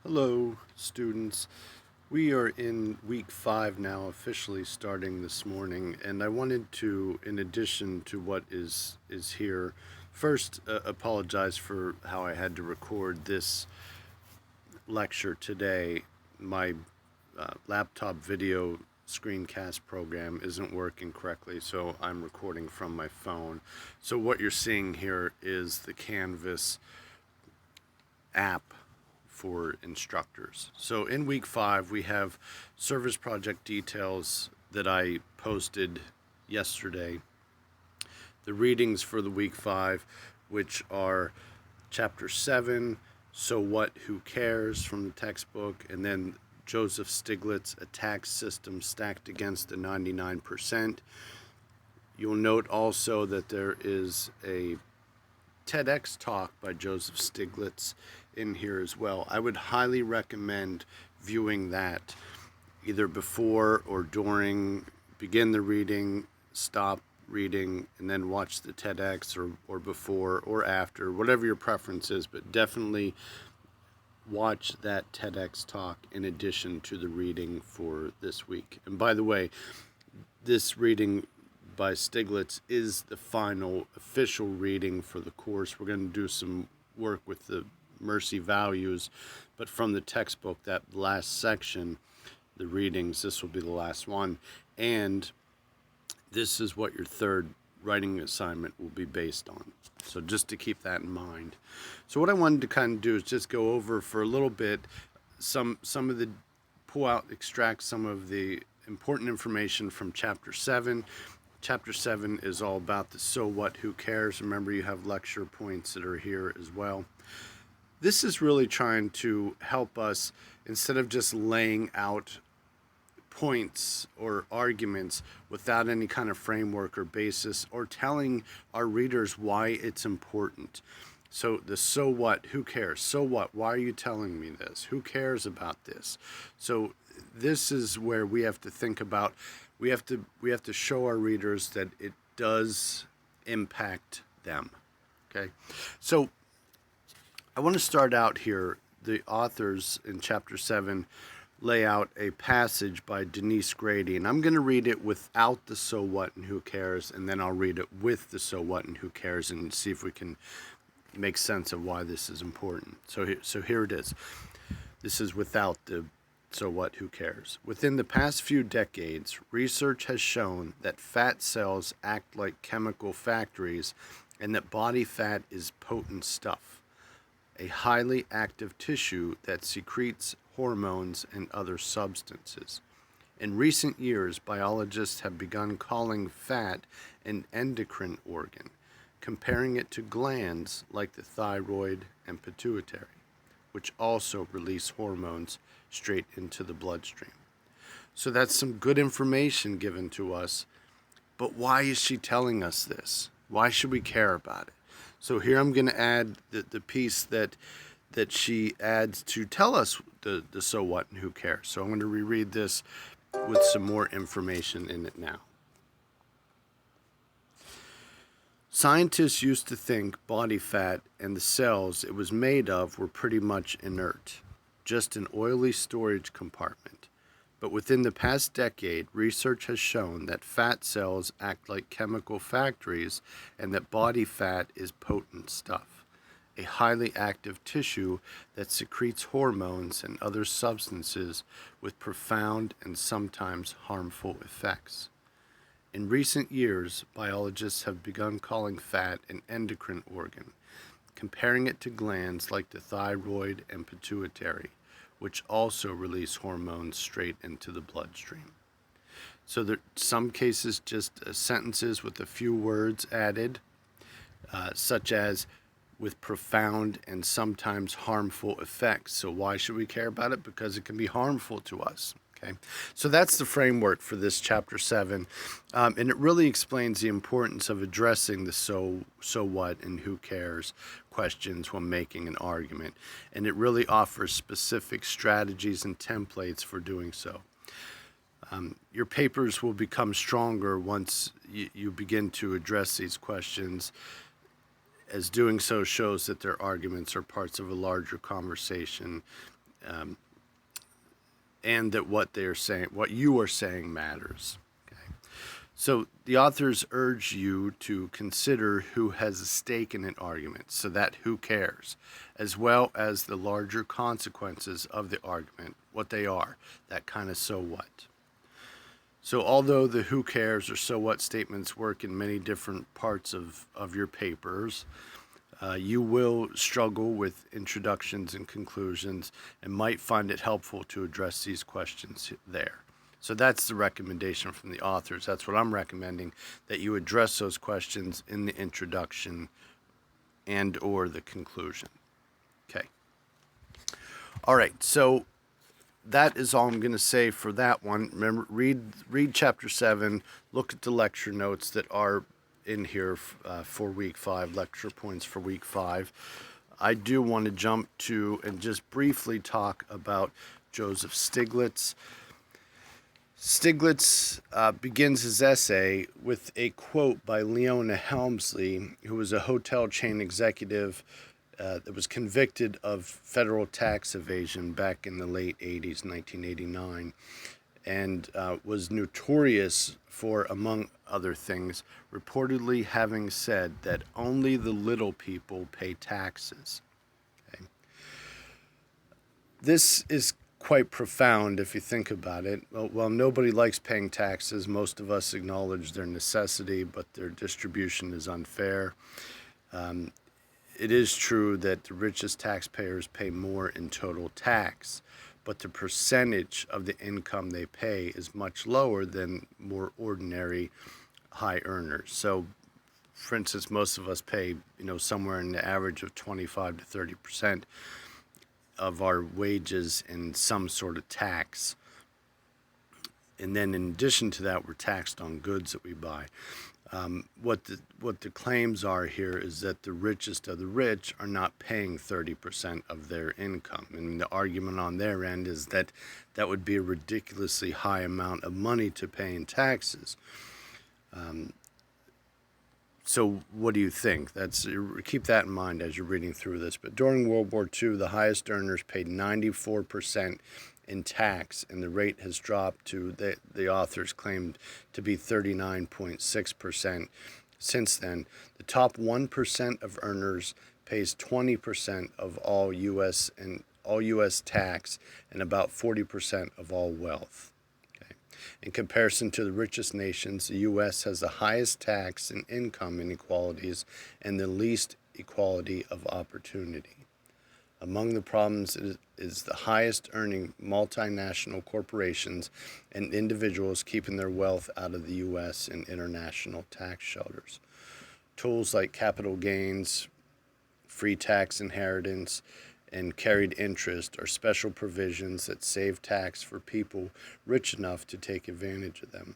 Hello, students. We are in week 5 now, officially starting this morning, and I wanted to, in addition to what is here, first apologize for how I had to record this lecture today. My laptop video screencast program isn't working correctly, so I'm recording from my phone. So what you're seeing here is the Canvas app for instructors. So in week 5, we have service project details that I posted yesterday. The readings for the week 5, which are chapter 7, So What, Who Cares, from the textbook, and then Joseph Stiglitz, A Tax System Stacked Against the 99%. You'll note also that there is a TEDx talk by Joseph Stiglitz in here as well. I would highly recommend viewing that either before or during. Begin the reading, stop reading, and then watch the TEDx, or before or after, whatever your preference is, but definitely watch that TEDx talk in addition to the reading for this week. And by the way, this reading by Stiglitz is the final official reading for the course. We're going to do some work with the mercy values, but from the textbook, that last section, the readings, this will be the last one, and this is what your third writing assignment will be based on. So just to keep that in mind. So what I wanted to kind of do is just go over for a little bit some of the, extract some of the important information from chapter 7. Chapter 7 is all about the so what, who cares. Remember, you have lecture points that are here as well. This is really trying to help us, instead of just laying out points or arguments without any kind of framework or basis, or telling our readers why it's important. So the so what, who cares? So what? Why are you telling me this? Who cares about this? So this is where we have to think about, we have to show our readers that it does impact them. Okay? So I want to start out here. The authors in chapter 7 lay out a passage by Denise Grady, and I'm going to read it without the so what and who cares, and then I'll read it with the so what and who cares and see if we can make sense of why this is important. So here it is. This is without the so what, who cares. Within the past few decades, research has shown that fat cells act like chemical factories and that body fat is potent stuff, a highly active tissue that secretes hormones and other substances. In recent years, biologists have begun calling fat an endocrine organ, comparing it to glands like the thyroid and pituitary, which also release hormones straight into the bloodstream. So that's some good information given to us, but why is she telling us this? Why should we care about it? So here I'm going to add the piece that she adds to tell us the so what and who cares. So I'm going to reread this with some more information in it now. Scientists used to think body fat and the cells it was made of were pretty much inert, just an oily storage compartment. But within the past decade, research has shown that fat cells act like chemical factories and that body fat is potent stuff, a highly active tissue that secretes hormones and other substances with profound and sometimes harmful effects. In recent years, biologists have begun calling fat an endocrine organ, comparing it to glands like the thyroid and pituitary, which also release hormones straight into the bloodstream. So there are some cases just sentences with a few words added, such as with profound and sometimes harmful effects. So why should we care about it? Because it can be harmful to us. Okay, so that's the framework for this chapter 7, and it really explains the importance of addressing the so what and who cares questions when making an argument, and it really offers specific strategies and templates for doing so. Your papers will become stronger once you begin to address these questions, as doing so shows that their arguments are parts of a larger conversation and that what they are saying, what you are saying, matters. Okay. So the authors urge you to consider who has a stake in an argument, so that who cares, as well as the larger consequences of the argument, what they are, that kind of so what. So although the who cares or so what statements work in many different parts of your papers, you will struggle with introductions and conclusions and might find it helpful to address these questions there. So that's the recommendation from the authors. That's what I'm recommending, that you address those questions in the introduction and or the conclusion. Okay. All right, so that is all I'm going to say for that one. Remember, read chapter 7, look at the lecture notes that are in here for week 5, lecture points for week 5. I do want to jump to and just briefly talk about Joseph Stiglitz. Stiglitz begins his essay with a quote by Leona Helmsley, who was a hotel chain executive that was convicted of federal tax evasion back in the late 80s, 1989, and was notorious for, among other things, reportedly having said that only the little people pay taxes. Okay. This is quite profound if you think about it. Well, nobody likes paying taxes. Most of us acknowledge their necessity, but their distribution is unfair. It is true that the richest taxpayers pay more in total tax, but the percentage of the income they pay is much lower than more ordinary high earners. So, for instance, most of us pay, somewhere in the average of 25 to 30% of our wages in some sort of tax. And then in addition to that, we're taxed on goods that we buy. What the claims are here is that the richest of the rich are not paying 30% of their income. And the argument on their end is that that would be a ridiculously high amount of money to pay in taxes. So what do you think? Keep that in mind as you're reading through this. But during World War II, the highest earners paid 94% in tax, and the rate has dropped to, the authors claimed, to be 39.6%. Since then, the top 1% of earners pays 20% of all U.S. tax and about 40% of all wealth. Okay. In comparison to the richest nations, the U.S. has the highest tax and income inequalities and the least equality of opportunity. Among the problems is the highest earning multinational corporations and individuals keeping their wealth out of the U.S. and international tax shelters. Tools like capital gains, free tax inheritance, and carried interest are special provisions that save tax for people rich enough to take advantage of them.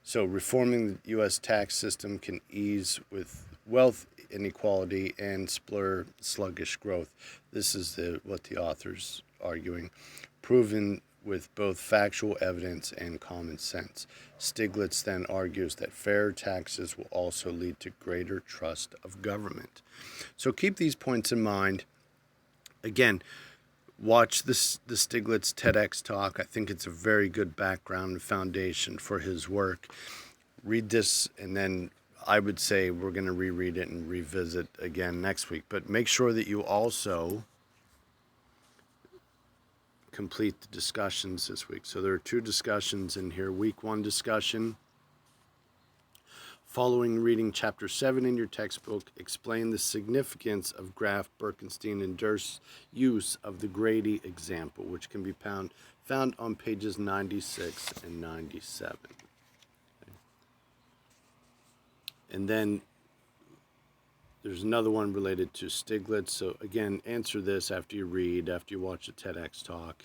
So reforming the U.S. tax system can ease with wealth inequality and spur sluggish growth. This is what the author's arguing, proven with both factual evidence and common sense. Stiglitz then argues that fair taxes will also lead to greater trust of government. So keep these points in mind. Again, watch the Stiglitz TEDx talk. I think it's a very good background and foundation for his work. Read this, and then I would say we're going to reread it and revisit again next week. But make sure that you also complete the discussions this week. So there are 2 discussions in here. Week 1 discussion. Following reading chapter 7 in your textbook, explain the significance of Graf, Birkenstein, and Durst's use of the Grady example, which can be found on pages 96 and 97. And then there's another one related to Stiglitz. So again, answer this after you watch the TEDx talk.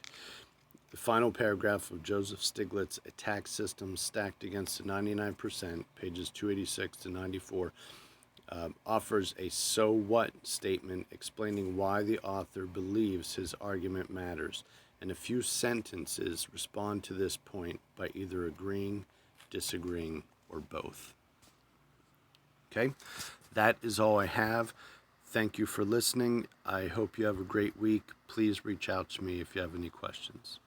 The final paragraph of Joseph Stiglitz, A Tax System Stacked Against the 99%, pages 286 to 94, offers a so what statement explaining why the author believes his argument matters. And a few sentences respond to this point by either agreeing, disagreeing, or both. Okay, that is all I have. thank you for listening. I hope you have a great week. Please reach out to me if you have any questions.